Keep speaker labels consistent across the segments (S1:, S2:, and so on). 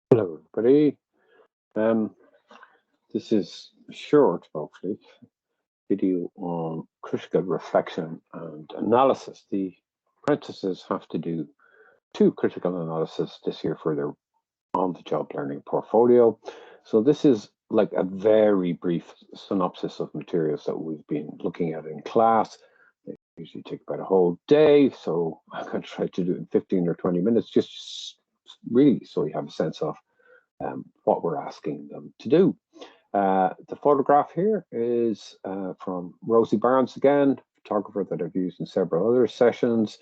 S1: Hello, everybody. Um, this is a short, hopefully, video on critical reflection and analysis. The apprentices have to do 2 critical analysis this year for their on-the-job learning portfolio. So this is like a very brief synopsis of materials that we've been looking at in class. They usually take about a whole day, so I'm going to try to do it in 15 or 20 minutes, just really so you have a sense of what we're asking them to do. The photograph here is from Rosie Barnes again, photographer that I've used in several other sessions.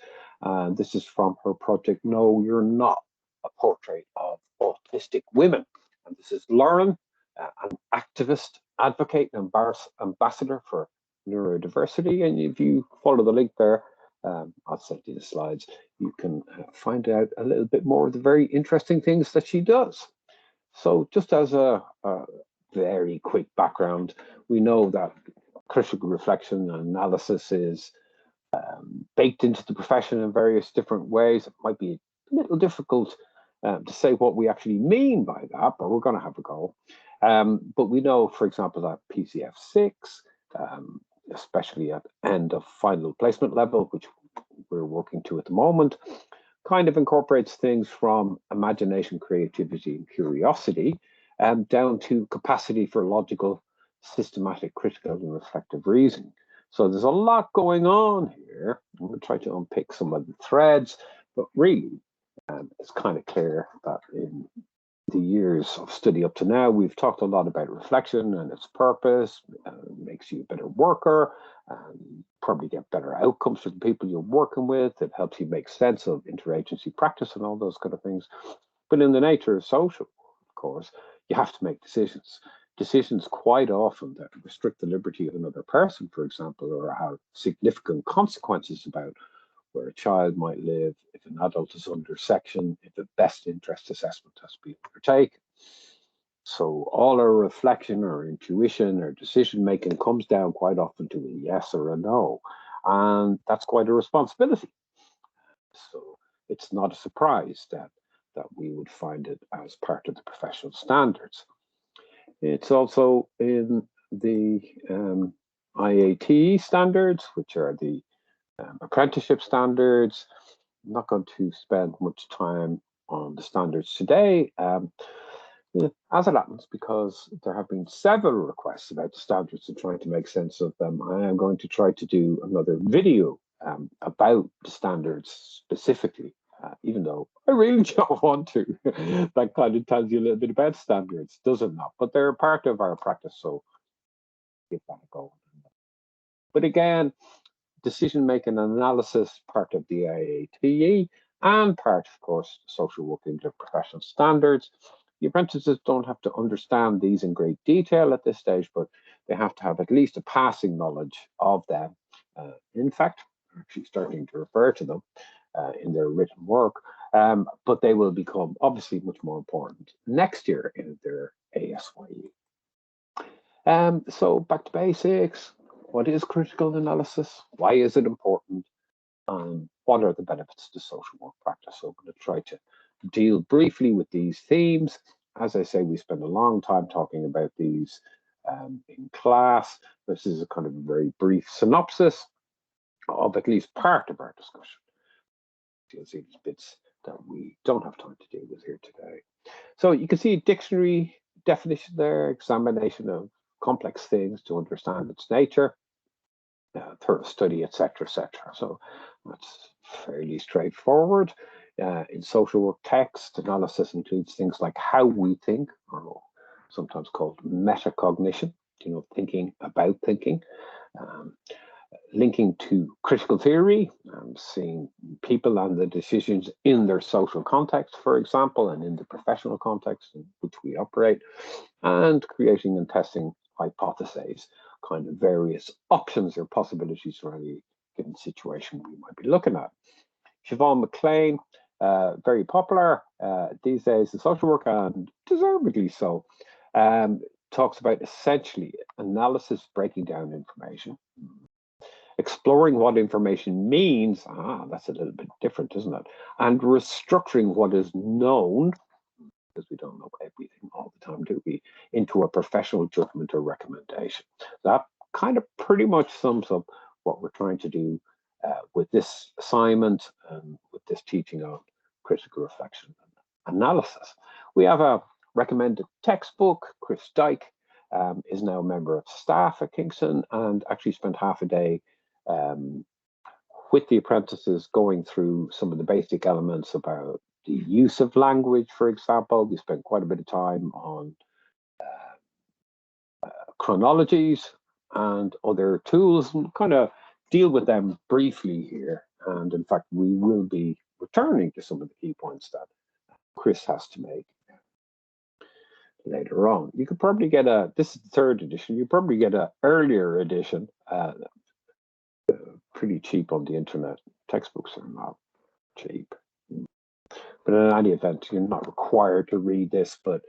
S1: This is from her project, No, You're Not, a portrait of autistic women. And this is Lauren, an activist, advocate, and ambassador for neurodiversity. And if you follow the link there, I'll send you the slides, you can find out a little bit more of the very interesting things that she does. So just as a very quick background, we know that critical reflection and analysis is baked into the profession in various different ways. It might be a little difficult to say what we actually mean by that, but we're going to have a go. But we know, for example, that PCF6, especially at end of final placement level, which we're working to at the moment, kind of incorporates things from imagination, creativity, and curiosity down to capacity for logical, systematic, critical, and reflective reasoning. So there's a lot going on here. I'm going to try to unpick some of the threads, but really, it's kind of clear that in the years of study up to now, we've talked a lot about reflection and its purpose. Makes you a better worker, probably get better outcomes for the people you're working with. It helps you make sense of interagency practice and all those kind of things. But in the nature of social, of course, you have to make decisions. Decisions quite often that restrict the liberty of another person, for example, or have significant consequences about where a child might live, if an adult is under section, if a best interest assessment has been undertaken. So all our reflection or intuition or decision making comes down quite often to a yes or a no. And that's quite a responsibility. So it's not a surprise that we would find it as part of the professional standards. It's also in the IAT standards, which are the apprenticeship standards. I'm not going to spend much time on the standards today, as it happens, because there have been several requests about the standards and trying to make sense of them. I am going to try to do another video about the standards specifically, even though I really don't want to. That kind of tells you a little bit about standards, does it not? But they're a part of our practice, so give that a go. But again, decision-making analysis, part of the IATE, and part, of course, social work into professional standards. The apprentices don't have to understand these in great detail at this stage, but they have to have at least a passing knowledge of them. In fact, actually starting to refer to them in their written work, but they will become obviously much more important next year in their ASYE. So back to basics. What is critical analysis? Why is it important? What are the benefits to social work practice? So I'm going to try to deal briefly with these themes. As I say, we spend a long time talking about these in class. This is a kind of a very brief synopsis of at least part of our discussion. You'll see these bits that we don't have time to deal with here today. So you can see a dictionary definition there, examination of complex things to understand its nature, thorough study, etc., etc. So that's fairly straightforward. In social work text, analysis includes things like how we think, or sometimes called metacognition, thinking about thinking, linking to critical theory, seeing people and the decisions in their social context, for example, and in the professional context in which we operate, and creating and testing hypotheses, kind of various options or possibilities for any given situation we might be looking at. Siobhan McLean, very popular these days in social work, and deservedly so, talks about essentially analysis, breaking down information, exploring what information means, that's a little bit different, isn't it? And restructuring what is known because we don't know everything all the time, do we, into a professional judgment or recommendation. That kind of pretty much sums up what we're trying to do with this assignment and with this teaching on critical reflection and analysis. We have a recommended textbook. Chris Dyke is now a member of staff at Kingston and actually spent half a day with the apprentices going through some of the basic elements about the use of language, for example. We spent quite a bit of time on chronologies and other tools, and kind of deal with them briefly here. And in fact, we will be returning to some of the key points that Chris has to make later on. You could probably get this is the third edition, you probably get an earlier edition, pretty cheap on the internet. Textbooks are not cheap. But in any event, you're not required to read this, but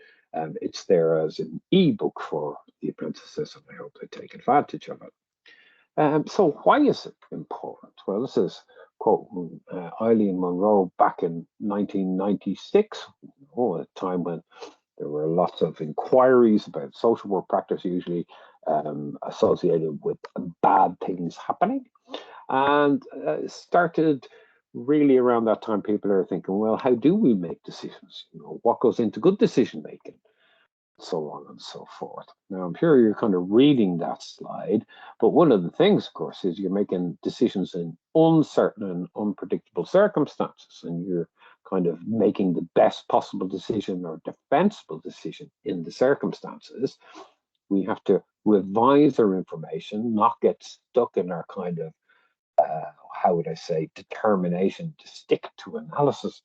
S1: it's there as an ebook for the apprentices, and I hope they take advantage of it. So why is it important? Well, this is quoting Eileen Monroe back in 1996, a time when there were lots of inquiries about social work practice, usually associated with bad things happening. And started really around that time, people are thinking, well, how do we make decisions? What goes into good decision making? So on and so forth. Now, I'm sure you're kind of reading that slide, but one of the things, of course, is you're making decisions in uncertain and unpredictable circumstances, and you're kind of making the best possible decision or defensible decision in the circumstances. We have to revise our information, not get stuck in our kind of, how would I say, determination to stick to analysis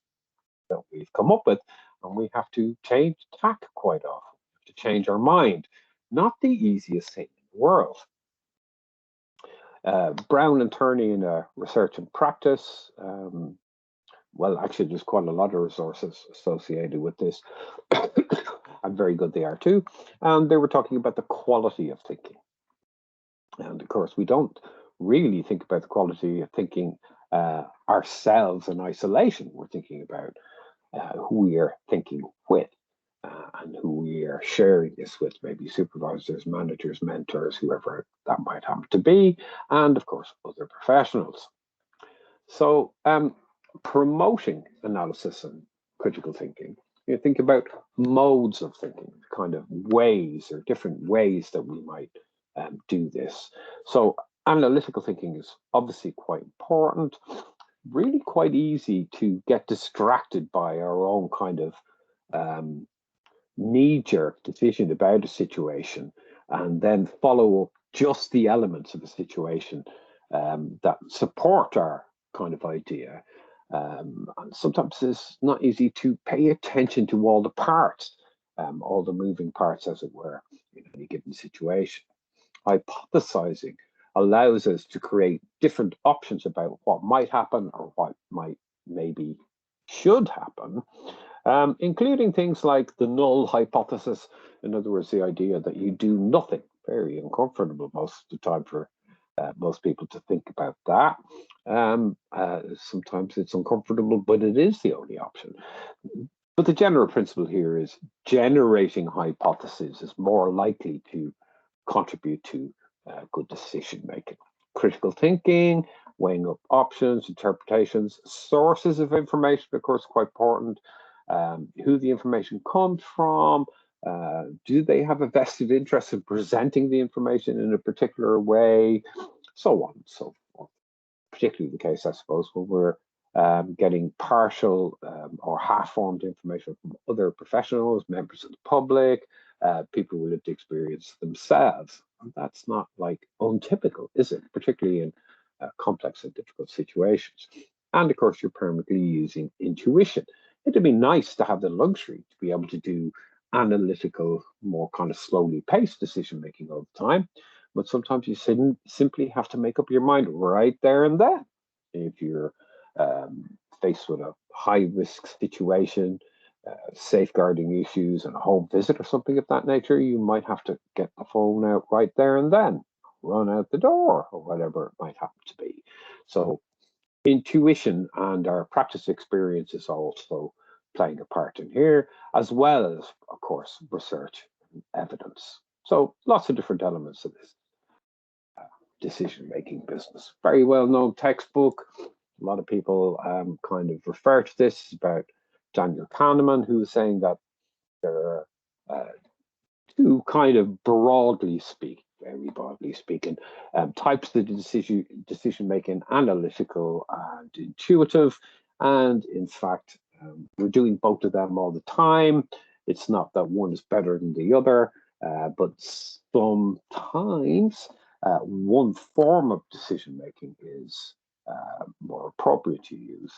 S1: that we've come up with, and we have to change tack quite often. To change our mind, not the easiest thing in the world. Brown and Turney in research and practice. Well, actually, there's quite a lot of resources associated with this, and very good they are too. And they were talking about the quality of thinking. And of course, we don't really think about the quality of thinking ourselves in isolation. We're thinking about who we are thinking with. And who we are sharing this with, maybe supervisors, managers, mentors, whoever that might happen to be, and of course, other professionals. So promoting analysis and critical thinking, you think about modes of thinking, kind of ways or different ways that we might do this. So analytical thinking is obviously quite important, really quite easy to get distracted by our own kind of knee-jerk decision about a situation and then follow up just the elements of a situation that support our kind of idea. And sometimes it's not easy to pay attention to all the parts, all the moving parts, as it were, in any given situation. Hypothesizing allows us to create different options about what might happen or what might maybe should happen. Including things like the null hypothesis, in other words, the idea that you do nothing. Very uncomfortable most of the time for most people to think about that. Sometimes it's uncomfortable, but it is the only option. But the general principle here is generating hypotheses is more likely to contribute to good decision making. Critical thinking, weighing up options, interpretations, sources of information, of course, quite important. Who the information comes from, do they have a vested interest in presenting the information in a particular way, so on and so forth. Particularly the case, I suppose, when we're getting partial or half-formed information from other professionals, members of the public, people with lived experience themselves. And that's not like untypical, is it? Particularly in complex and difficult situations. And of course, you're permanently using intuition. It'd be nice to have the luxury to be able to do analytical, more kind of slowly paced decision making all the time. But sometimes you simply have to make up your mind right there and then. If you're faced with a high risk situation, safeguarding issues and a home visit or something of that nature, you might have to get the phone out right there and then, run out the door or whatever it might happen to be. So intuition and our practice experience is also playing a part in here, as well as, of course, research and evidence. So lots of different elements of this decision-making business. Very well-known textbook. A lot of people kind of refer to this. It's about Daniel Kahneman, who was saying that there are two kind of very broadly speaking, types of decision-making: analytical and intuitive. And in fact, we're doing both of them all the time. It's not that one is better than the other, but sometimes one form of decision-making is more appropriate to use.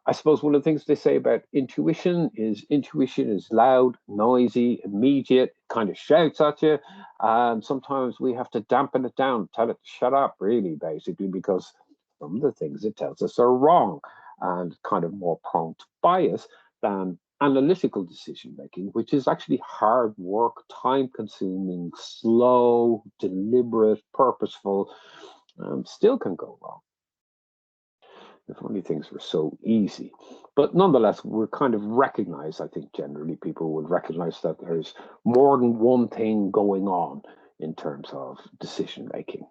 S1: I suppose one of the things they say about intuition is loud, noisy, immediate, kind of shouts at you. And sometimes we have to dampen it down, tell it to shut up, really, basically, because some of the things it tells us are wrong and kind of more prone to bias than analytical decision making, which is actually hard work, time consuming, slow, deliberate, purposeful, still can go wrong. If only things were so easy. But nonetheless, we're kind of recognize, I think generally people would recognize that there's more than one thing going on in terms of decision making.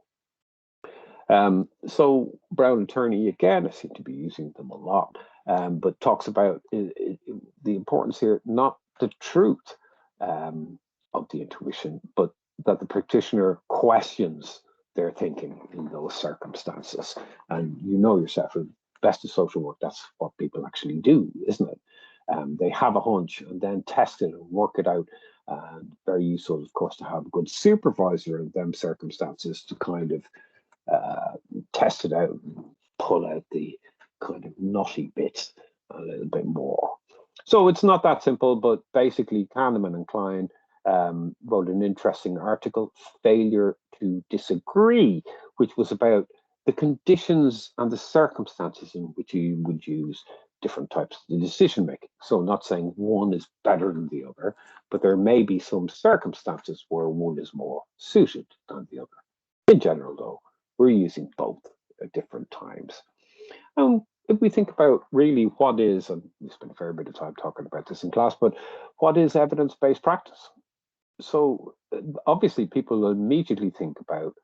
S1: So Brown and Turney, again, I seem to be using them a lot, but talks about the importance here, not the truth of the intuition, but that the practitioner questions their thinking in those circumstances. And you know yourself, best of social work, that's what people actually do, isn't it? They have a hunch and then test it and work it out. And very useful, of course, to have a good supervisor in them circumstances to kind of test it out and pull out the kind of nutty bits a little bit more. So it's not that simple, but basically Kahneman and Klein wrote an interesting article, Failure to Disagree, which was about the conditions and the circumstances in which you would use different types of decision making. So not saying one is better than the other, but there may be some circumstances where one is more suited than the other. In general, though, we're using both at different times. If we think about really what is, and we spent a fair bit of time talking about this in class, but what is evidence-based practice? So obviously people immediately think about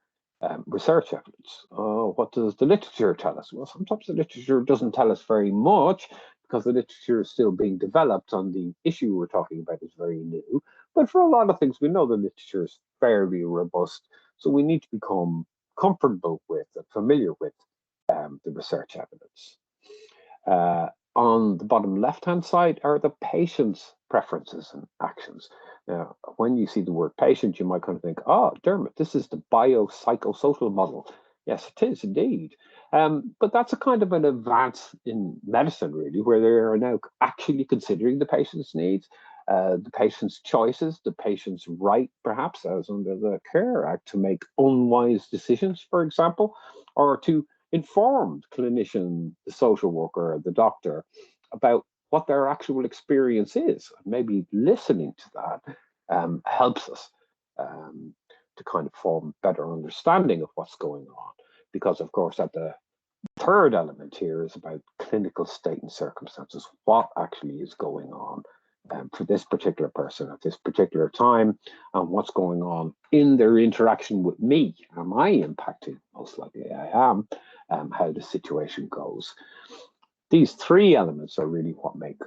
S1: research evidence. What does the literature tell us? Well, sometimes the literature doesn't tell us very much because the literature is still being developed on the issue we're talking about is very new. But for a lot of things, we know the literature is fairly robust. So we need to become comfortable with and familiar with the research evidence. On the bottom left-hand side are the patient's preferences and actions. Now, when you see the word patient, you might kind of think, oh, Dermot, this is the biopsychosocial model. Yes, it is indeed. But that's a kind of an advance in medicine, really, where they are now actually considering the patient's needs, the patient's choices, the patient's right, perhaps, as under the Care Act, to make unwise decisions, for example, or to inform the clinician, the social worker, the doctor about what their actual experience is. Maybe listening to that helps us to kind of form better understanding of what's going on. Because, of course, at the third element here is about clinical state and circumstances, what actually is going on for this particular person at this particular time, and what's going on in their interaction with me. Am I impacting? Most likely I am. How the situation goes. These three elements are really what make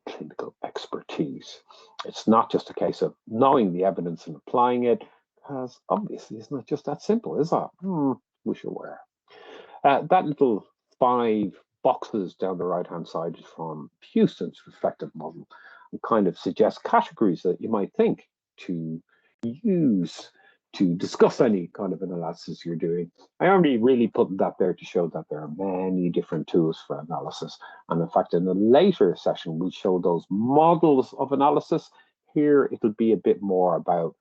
S1: clinical expertise. It's not just a case of knowing the evidence and applying it, because obviously it's not just that simple, is it? Wish you were. That little 5 boxes down the right-hand side is from Houston's reflective model and kind of suggests categories that you might think to use to discuss any kind of analysis you're doing. I only really put that there to show that there are many different tools for analysis. And in fact, in a later session, we'll show those models of analysis. Here, it'll be a bit more about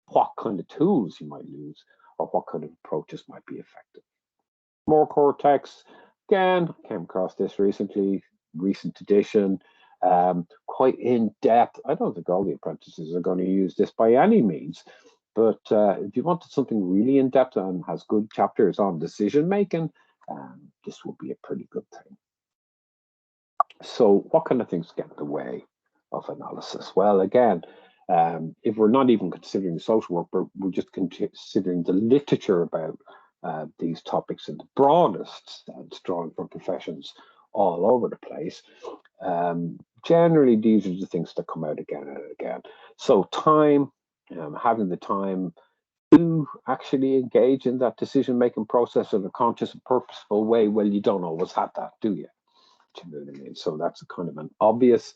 S1: what kind of tools you might use or what kind of approaches might be effective. More cortex, again, came across this recently, recent edition, quite in depth. I don't think all the apprentices are going to use this by any means, but if you wanted something really in depth and has good chapters on decision making, this would be a pretty good thing. So what kind of things get in the way of analysis? Well, again, if we're not even considering social work, but we're just considering the literature about these topics in the broadest sense, drawing from professions all over the place, generally these are the things that come out again and again. So time, having the time to actually engage in that decision-making process in a conscious and purposeful way, well, you don't always have that, do you? Do you know what I mean? So that's a kind of an obvious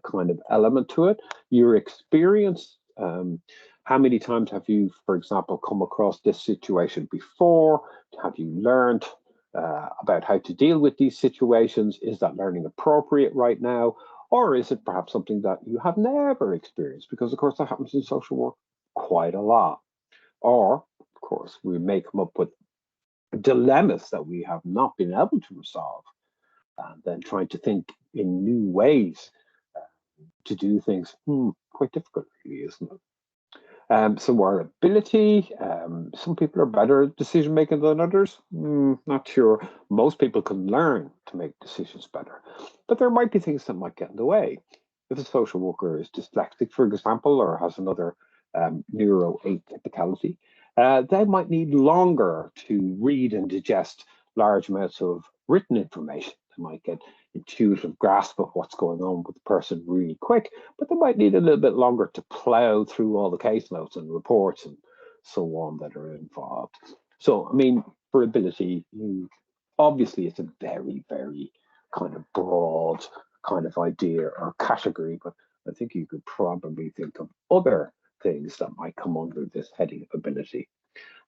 S1: kind of element to it. Your experience, how many times have you, for example, come across this situation before? Have you learned about how to deal with these situations? Is that learning appropriate right now? Or is it perhaps something that you have never experienced? Because, of course, that happens in social work quite a lot. Or, of course, we may come up with dilemmas that we have not been able to resolve, and then trying to think in new ways to do things, quite difficult, really, isn't it? So our ability, some people are better at decision making than others. Not sure. Most people can learn to make decisions better, but there might be things that might get in the way. If a social worker is dyslexic, for example, or has another neuro atypicality, they might need longer to read and digest large amounts of written information. They might get intuitive grasp of what's going on with the person really quick, but they might need a little bit longer to plow through all the case notes and reports and so on that are involved. So, I mean, for ability, obviously it's a very, very kind of broad kind of idea or category, but I think you could probably think of other things that might come under this heading of ability.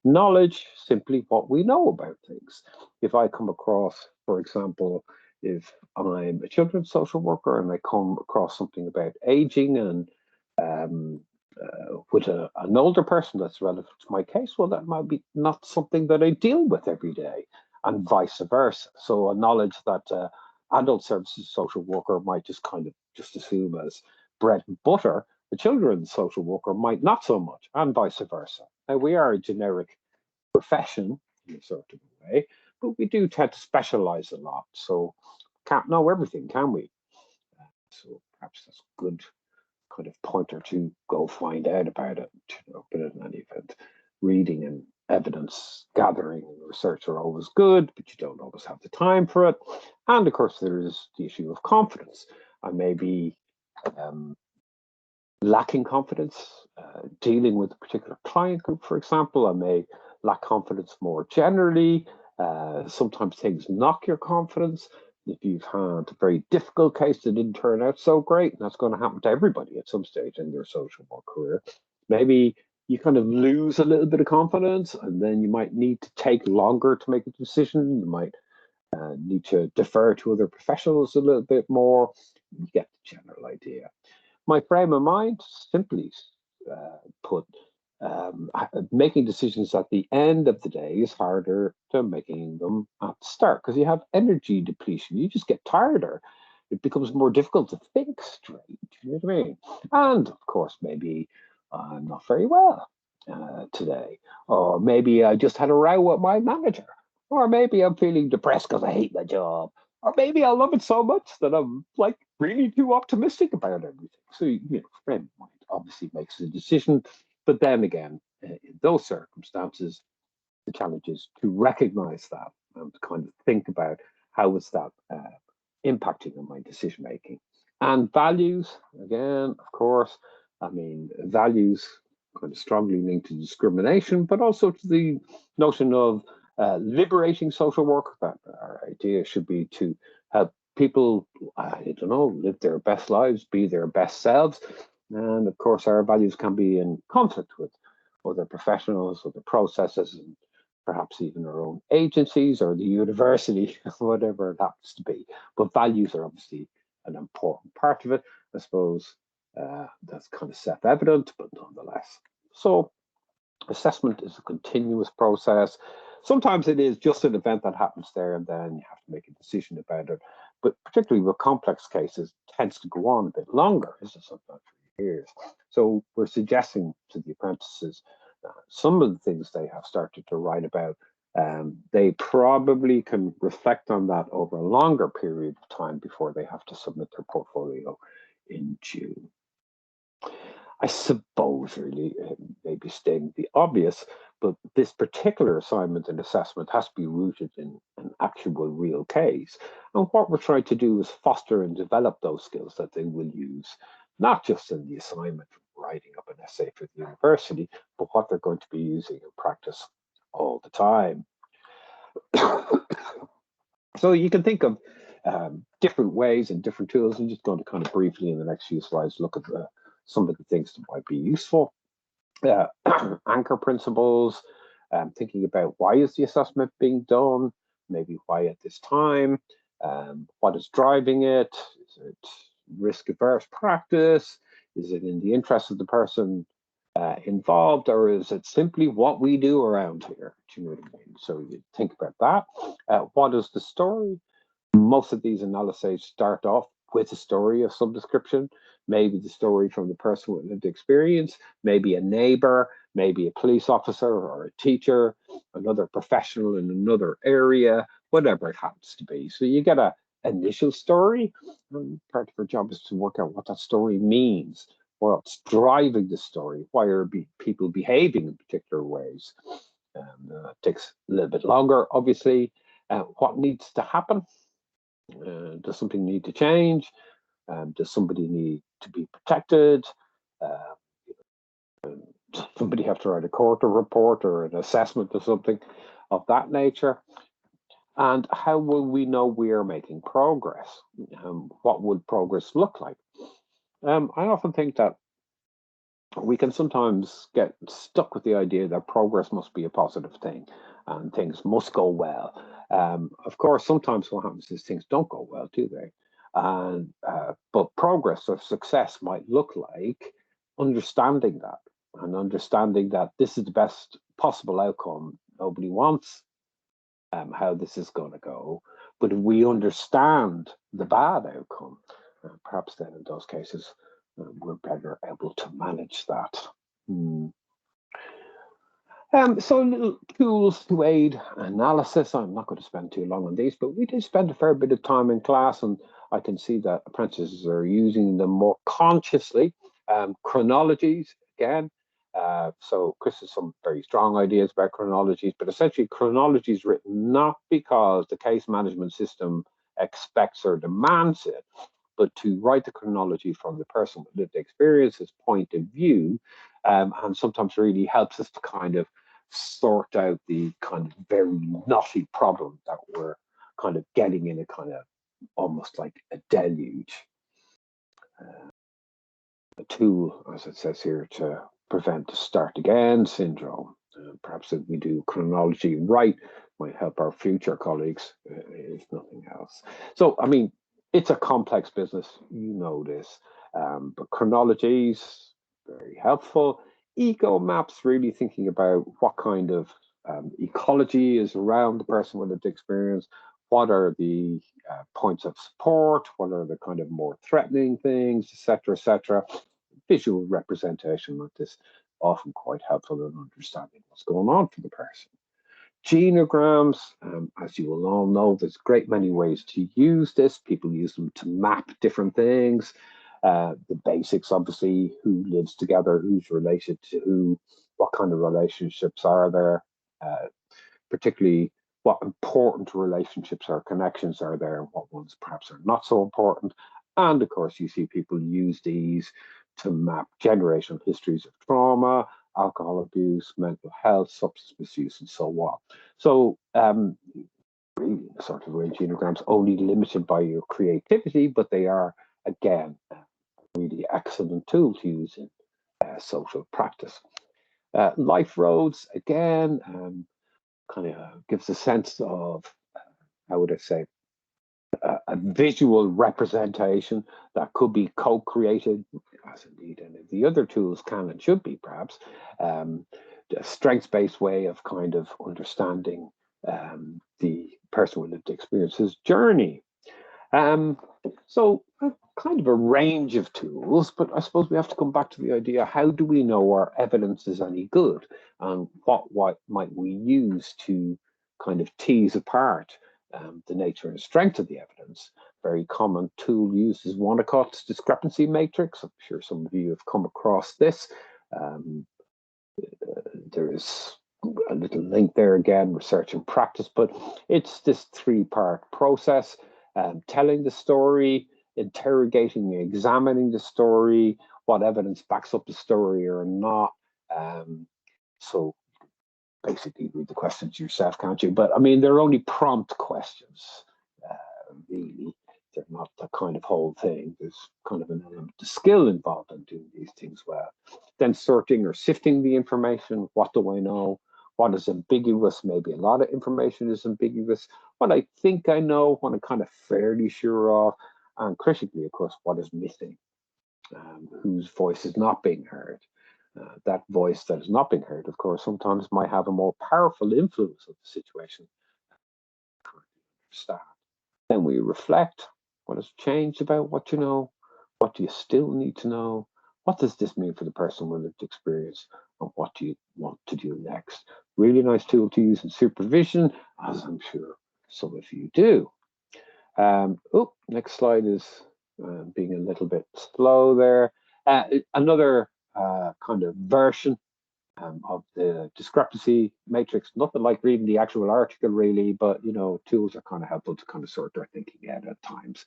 S1: Knowledge, simply what we know about things. If I come across, for example, if I'm a children's social worker and I come across something about aging and with an older person that's relevant to my case, well, that might be not something that I deal with every day, and vice versa. So a knowledge that adult services social worker might just kind of just assume as bread and butter, the children's social worker might not so much, and vice versa. Now, we are a generic profession in a certain way, but we do tend to specialize a lot. So can't know everything, can we? So perhaps that's a good kind of pointer to go find out about it. But in any event, reading and evidence gathering and research are always good, but you don't always have the time for it. And of course, there is the issue of confidence. I may be lacking confidence dealing with a particular client group, for example. I may lack confidence more generally. Sometimes things knock your confidence. If you've had a very difficult case that didn't turn out so great, and that's going to happen to everybody at some stage in their social work career, maybe you kind of lose a little bit of confidence, and then you might need to take longer to make a decision. You might need to defer to other professionals a little bit more. You get the general idea. My frame of mind, simply put, making decisions at the end of the day is harder than making them at the start because you have energy depletion. You just get tireder. It becomes more difficult to think straight. You know what I mean? And of course, maybe I'm not very well today, or maybe I just had a row with my manager, or maybe I'm feeling depressed because I hate my job. Or maybe I love it so much that I'm like really too optimistic about everything. So, frame of mind obviously makes a decision. But then again, in those circumstances, the challenge is to recognize that and to kind of think about how is that impacting on my decision making. And values, again, of course, I mean, values kind of strongly linked to discrimination, but also to the notion of liberating social work. That our idea should be to help people, I don't know, live their best lives, be their best selves. And of course, our values can be in conflict with other professionals, other processes, and perhaps even our own agencies or the university, whatever it happens to be. But values are obviously an important part of it. I suppose that's kind of self-evident, but nonetheless. So assessment is a continuous process. Sometimes it is just an event that happens there and then you have to make a decision about it. But particularly with complex cases, it tends to go on a bit longer. This is sometimes for years. So we're suggesting to the apprentices some of the things they have started to write about They probably can reflect on that over a longer period of time before they have to submit their portfolio in June. I suppose, really, maybe stating the obvious, but this particular assignment and assessment has to be rooted in an actual real case. And what we're trying to do is foster and develop those skills that they will use, not just in the assignment, writing up an essay for the university, but what they're going to be using in practice all the time. So you can think of different ways and different tools. I'm just going to kind of briefly in the next few slides look at some of the things that might be useful. Anchor principles, thinking about why is the assessment being done, maybe why at this time, what is driving it, is it risk-averse practice, is it in the interest of the person involved, or is it simply what we do around here? Do you know what I mean? So you think about that. What is the story? Most of these analyses start off with a story of some description, maybe the story from the person with lived experience, maybe a neighbor, maybe a police officer or a teacher, another professional in another area, whatever it happens to be. So you get an initial story, and part of our job is to work out what that story means, what's driving the story, why are people behaving in particular ways. It takes a little bit longer, obviously. What needs to happen? Does something need to change? Does somebody need to be protected? Does somebody have to write a court report or an assessment or something of that nature? And how will we know we are making progress? What would progress look like? I often think that we can sometimes get stuck with the idea that progress must be a positive thing and things must go well. Of course, sometimes what happens is things don't go well, do they? But progress or success might look like understanding that and understanding that this is the best possible outcome. Nobody wants how this is going to go, but if we understand the bad outcome, perhaps then in those cases, we're better able to manage that. So little tools to aid analysis. I'm not going to spend too long on these, but we do spend a fair bit of time in class, and I can see that apprentices are using them more consciously. Chronologies, again. So Chris has some very strong ideas about chronologies, but essentially chronology is written not because the case management system expects or demands it, but to write the chronology from the person with lived experience's point of view, and sometimes really helps us to kind of sort out the kind of very knotty problem that we're kind of getting in a kind of almost like a deluge. A tool, as it says here, to prevent the start again syndrome. Perhaps if we do chronology right, might help our future colleagues, if nothing else. So, I mean, it's a complex business, you know this, but chronologies, very helpful. Eco maps, really thinking about what kind of ecology is around the person with lived experience, what are the points of support, what are the kind of more threatening things, etc., etc. Visual representation like this often quite helpful in understanding what's going on for the person. Genograms, as you will all know, there's a great many ways to use this. People use them to map different things. The basics, obviously, who lives together, who's related to who, what kind of relationships are there, particularly what important relationships or connections are there and what ones perhaps are not so important. And of course, you see people use these to map generational histories of trauma, alcohol abuse, mental health, substance misuse, and so on. So really sort of genograms only limited by your creativity, but they are, again, a really excellent tool to use in social practice. Life roads, again, kind of gives a sense of, how would I say, a visual representation that could be co-created, as indeed any of the other tools can and should be, perhaps, a strengths-based way of kind of understanding the person with lived experience's journey. So kind of a range of tools, but I suppose we have to come back to the idea, how do we know our evidence is any good? And what might we use to kind of tease apart the nature and strength of the evidence. Very common tool used is Winnicott's discrepancy matrix. I'm sure some of you have come across this. There is a little link there again, research and practice, but it's this three-part process: telling the story, interrogating, examining the story, what evidence backs up the story or not. So basically read the questions yourself, can't you? But I mean, they're only prompt questions, really. They're not the kind of whole thing. There's kind of an element of skill involved in doing these things well. Then sorting or sifting the information. What do I know? What is ambiguous? Maybe a lot of information is ambiguous. What I think I know, what I'm kind of fairly sure of. And critically, of course, what is missing? Whose voice is not being heard? That voice that is not being heard, of course, sometimes might have a more powerful influence of the situation. Then we reflect. What has changed about what you know? What do you still need to know? What does this mean for the person with lived experience? And what do you want to do next? Really nice tool to use in supervision, as I'm sure some of you do. Next slide is being a little bit slow there. Another kind of version of the discrepancy matrix. Nothing like reading the actual article really, but you know, tools are kind of helpful to kind of sort their thinking out at times.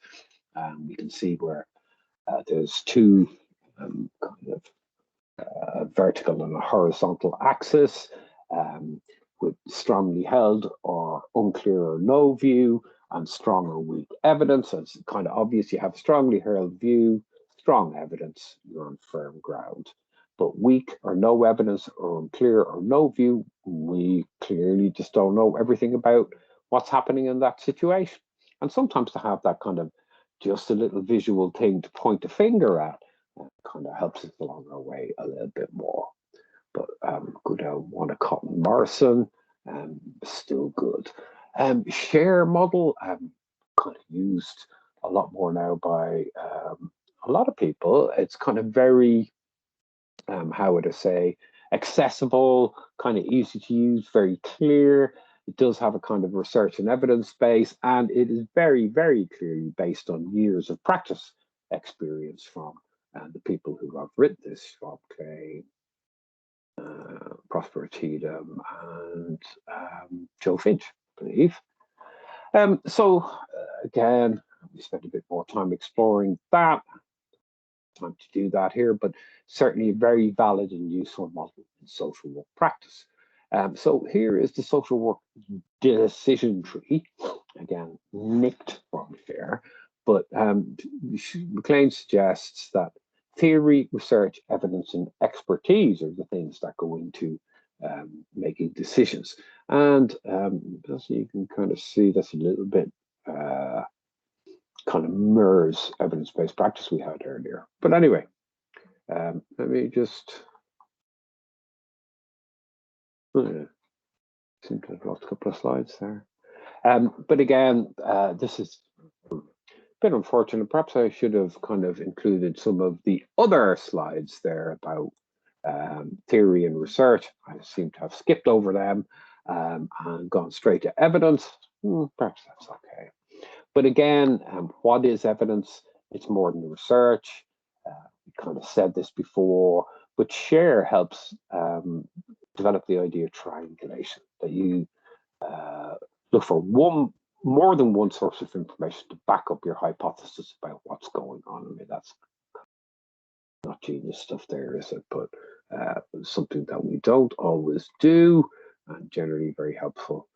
S1: We can see where there's two kind of vertical and a horizontal axis with strongly held or unclear or no view and strong or weak evidence. So it's kind of obvious you have a strongly held view, strong evidence, you're on firm ground. But weak or no evidence or unclear or no view, we clearly just don't know everything about what's happening in that situation. And sometimes to have that kind of just a little visual thing to point a finger at kind of helps us along our way a little bit more. But good Winnicott and Morrison, still good. Share model, kind of used a lot more now by a lot of people. It's kind of very how would I say, accessible, kind of easy to use, very clear. It does have a kind of research and evidence base, and it is very, very clearly based on years of practice experience from the people who have written this, Rob Clay, Prosper Cheatham, and Joe Finch, I believe. So again, we spent a bit more time exploring that. Time to do that here, but certainly a very valid and useful model in social work practice. So here is the social work decision tree, again, nicked from here, but McLean suggests that theory, research, evidence, and expertise are the things that go into making decisions. And as you can kind of see, that's a little bit kind of mirrors evidence-based practice we had earlier. But anyway, let me just seem to have lost a couple of slides there. But again, this is a bit unfortunate. Perhaps I should have kind of included some of the other slides there about theory and research. I seem to have skipped over them and gone straight to evidence. Perhaps that's okay. But again, what is evidence? It's more than research. We kind of said this before, but share helps develop the idea of triangulation, that you look for more than one source of information to back up your hypothesis about what's going on. I mean, that's not genius stuff there, is it? But something that we don't always do, and generally very helpful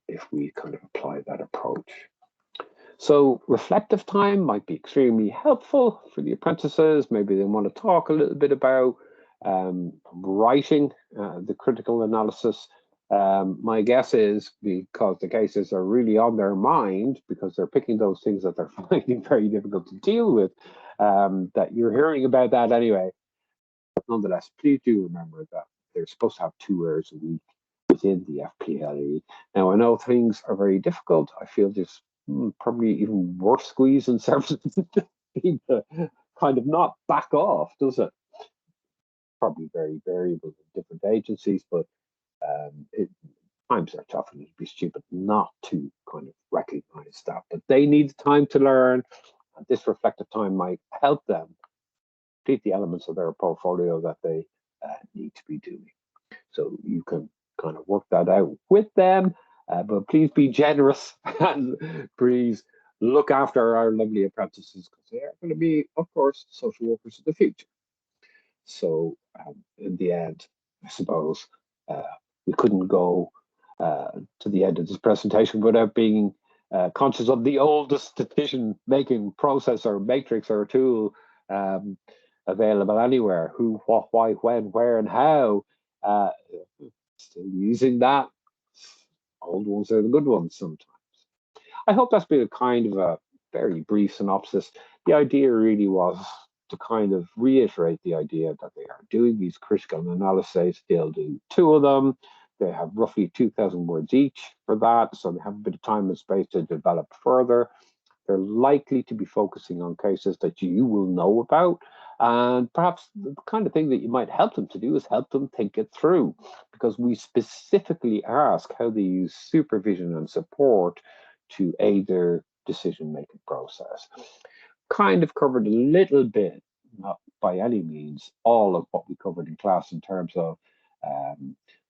S1: if we kind of apply that approach. So reflective time might be extremely helpful for the apprentices. Maybe they want to talk a little bit about writing the critical analysis. My guess is, because the cases are really on their mind, because they're picking those things that they're finding very difficult to deal with, that you're hearing about that anyway. But nonetheless, please do remember that they're supposed to have 2 hours a week within the FPLE. Now, I know things are very difficult. I feel there's probably even worse squeeze in services to kind of not back off, does it? Probably very variable in different agencies, but times are tough and it'd be stupid not to kind of recognize that. But they need time to learn, and this reflective time might help them complete the elements of their portfolio that they need to be doing. So you can kind of work that out with them, but please be generous and please look after our lovely apprentices, because they are going to be, of course, social workers of the future. So in the end, I suppose we couldn't go to the end of this presentation without being conscious of the oldest decision-making process or matrix or tool available anywhere. Who, what, why, when, where, and how. Still using that. Old ones are the good ones sometimes. I hope that's been a kind of a very brief synopsis. The idea really was to kind of reiterate the idea that they are doing these critical analyses. They'll do 2 of them. They have roughly 2,000 words each for that, so they have a bit of time and space to develop further. They're likely to be focusing on cases that you will know about, and perhaps the kind of thing that you might help them to do is help them think it through, because we specifically ask how they use supervision and support to aid their decision-making process. Kind of covered a little bit, not by any means all of what we covered in class in terms of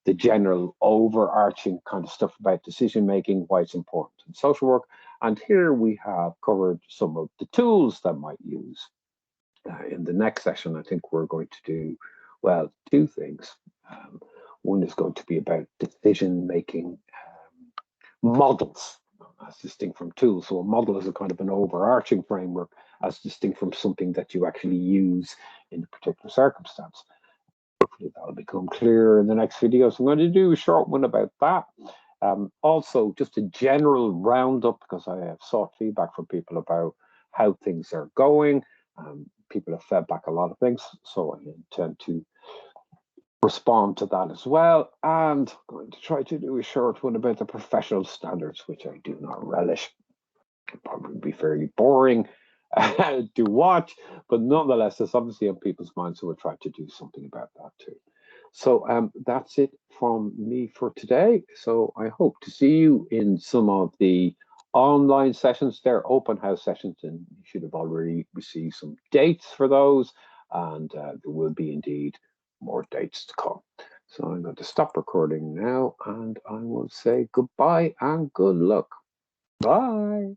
S1: the general overarching kind of stuff about decision-making, why it's important in social work. And here we have covered some of the tools that might use. In the next session, I think we're going to do, well, 2 things. One is going to be about decision-making models, as distinct from tools. So a model is a kind of an overarching framework as distinct from something that you actually use in a particular circumstance. Hopefully that'll become clearer in the next video. So I'm going to do a short one about that. Also, just a general roundup, because I have sought feedback from people about how things are going. People have fed back a lot of things, so I intend to respond to that as well. And I'm going to try to do a short one about the professional standards, which I do not relish. It'll probably be fairly boring to watch, but nonetheless, it's obviously on people's minds, so we'll try to do something about that too. So that's it from me for today. So I hope to see you in some of the online sessions. They're open house sessions, and you should have already received some dates for those, and there will be indeed more dates to come. So I'm going to stop recording now, and I will say goodbye and good luck. Bye.